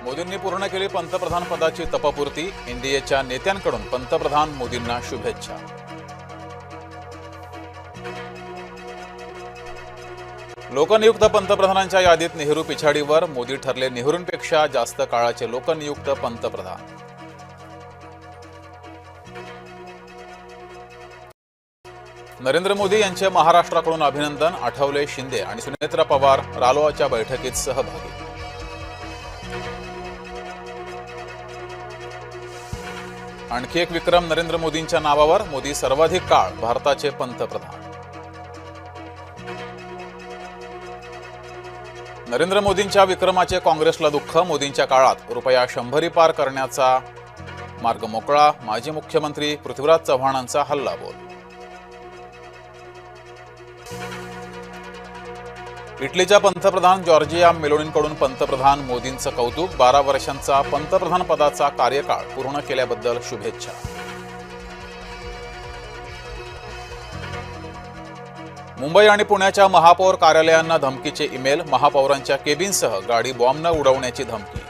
मोदींनी पूर्ण केली पंतप्रधान पदाची तपपूर्ती। एनडीएच्या नेत्यांकडून पंतप्रधान मोदींना शुभेच्छा। लोकनियुक्त पंतप्रधानांच्या यादीत नेहरू पिछाडीवर, मोदी ठरले नेहरूंपेक्षा जास्त काळाचे लोकनियुक्त पंतप्रधान। नरेंद्र मोदी यांचे महाराष्ट्राकडून अभिनंदन। आठवले, शिंदे आणि सुनेत्रा पवार रालोआच्या बैठकीत सहभागी। आणखी एक विक्रम नरेंद्र मोदींच्या नावावर, मोदी सर्वाधिक काळ भारताचे पंतप्रधान। नरेंद्र मोदींच्या विक्रमाचे काँग्रेसला दुःख, मोदींच्या काळात ₹100 पार करण्याचा मार्ग मोकळा। माजी मुख्यमंत्री पृथ्वीराज चव्हाणांचा हल्लाबोल। इटलीच्या पंतप्रधान जॉर्जिया मेलोनींकडून पंतप्रधान मोदींचं कौतुक। 12 वर्षांचा पंतप्रधान पदाचा कार्यकाळ पूर्ण केल्याबद्दल शुभेच्छा। मुंबई आणि पुण्याच्या महापौर कार्यालयांना धमकीचे ईमेल, महापौरांच्या केबिनसह गाडी बॉम्बनं उडवण्याची धमकी।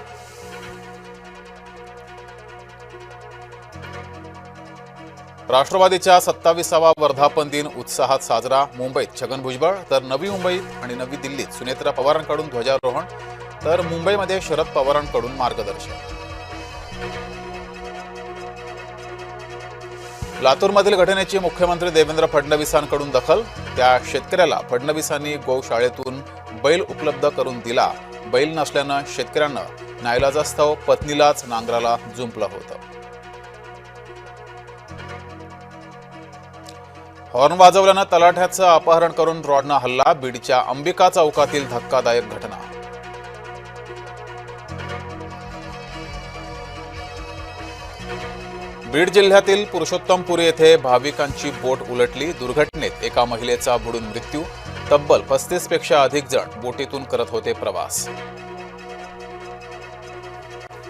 राष्ट्रवादीच्या 27वा वर्धापन दिन उत्साहात साजरा। मुंबईत छगन भुजबळ, तर नवी मुंबईत आणि नवी दिल्लीत सुनेत्रा पवारांकडून ध्वजारोहण, तर मुंबईमध्ये शरद पवारांकडून मार्गदर्शन। लातूरमधील घटनेची मुख्यमंत्री देवेंद्र फडणवीसांकडून दखल। त्या शेतकऱ्याला फडणवीसांनी गोशाळेतून बैल उपलब्ध करून दिला। बैल नसल्यानं शेतकऱ्यांना नाईलाजास्तव पत्नीलाच नांगराला जुंपलं होतं। हॉर्न वाजवल्यानं तलाठ्याचं अपहरण करून रॉडनं हल्ला। बीडच्या अंबिका चौकातील धक्कादायक घटना। बीड जिल्ह्यातील पुरुषोत्तमपुरी येथे भाविकांची बोट उलटली। दुर्घटनेत एका महिलेचा बुडून मृत्यू। तब्बल 35 पेक्षा अधिक जण बोटीतून करत होते प्रवास।